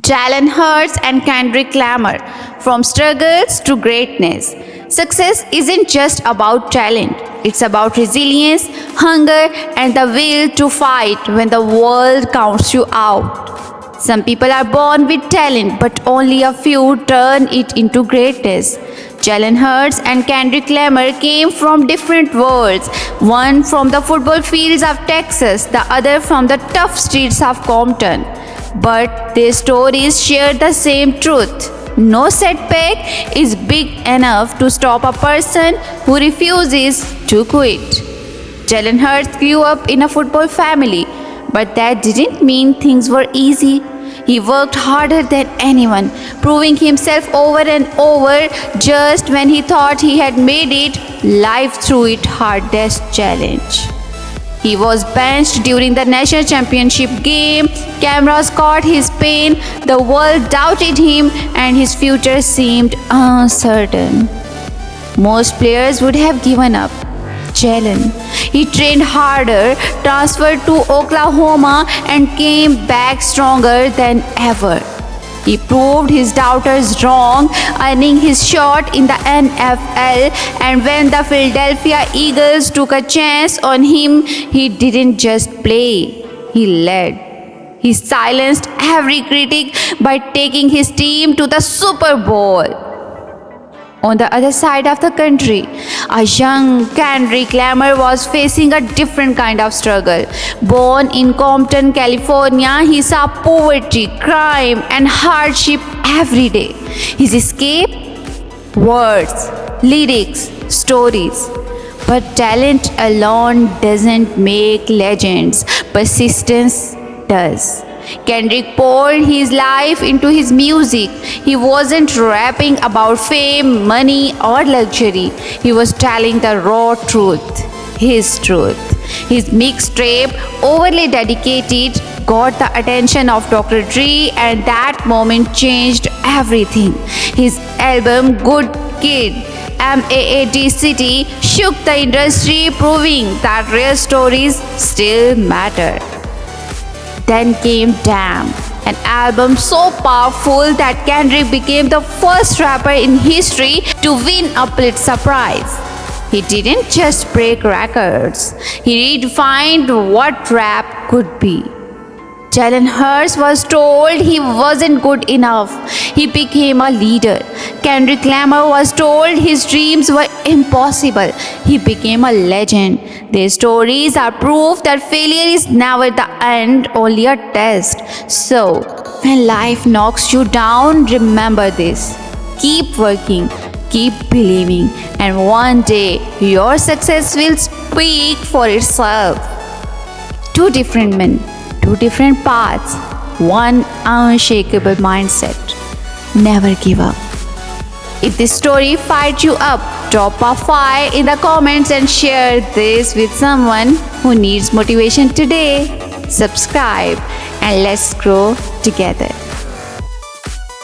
Jalen Hurts and Kendrick Lamar, from struggles to greatness. Success isn't just about talent, it's about resilience, hunger, and the will to fight when the world counts you out. Some people are born with talent, but only a few turn it into greatness. Jalen Hurts and Kendrick Lamar came from different worlds, one from the football fields of Texas, the other from the tough streets of Compton. But their stories share the same truth. No setback is big enough to stop a person who refuses to quit. Jalen Hurts grew up in a football family, but that didn't mean things were easy. He worked harder than anyone, proving himself over and over. Just when he thought he had made it, life threw its hardest challenge. He was benched during the national championship game. Cameras caught his pain, the world doubted him, and his future seemed uncertain. Most players would have given up. Jalen, he trained harder, transferred to Oklahoma, and came back stronger than ever. He proved his doubters wrong, earning his shot in the NFL, and when the Philadelphia Eagles took a chance on him, he didn't just play, he led. He silenced every critic by taking his team to the Super Bowl. On the other side of the country, a young Kendrick Lamar was facing a different kind of struggle. Born in Compton, California, he saw poverty, crime, and hardship every day. His escape? Words, lyrics, stories. But talent alone doesn't make legends, persistence does. Kendrick poured his life into his music. He wasn't rapping about fame, money, or luxury. He was telling the raw truth, his truth. His mixtape, overly dedicated, got the attention of Dr. Dre, and that moment changed everything. His album, Good Kid, MAAD City, shook the industry, proving that real stories still matter. Then came Damn, an album so powerful that Kendrick became the first rapper in history to win a Pulitzer Prize. He didn't just break records, he redefined what rap could be. Jalen Hurts was told he wasn't good enough. He became a leader. Kendrick Lamar was told his dreams were impossible. He became a legend. Their stories are proof that failure is never the end, only a test. So, when life knocks you down, remember this. Keep working, keep believing, and one day your success will speak for itself. Two different men, two different paths, one unshakable mindset. Never give up. If this story fired you up, drop a fire in the comments and share this with someone who needs motivation today. Subscribe and let's grow together.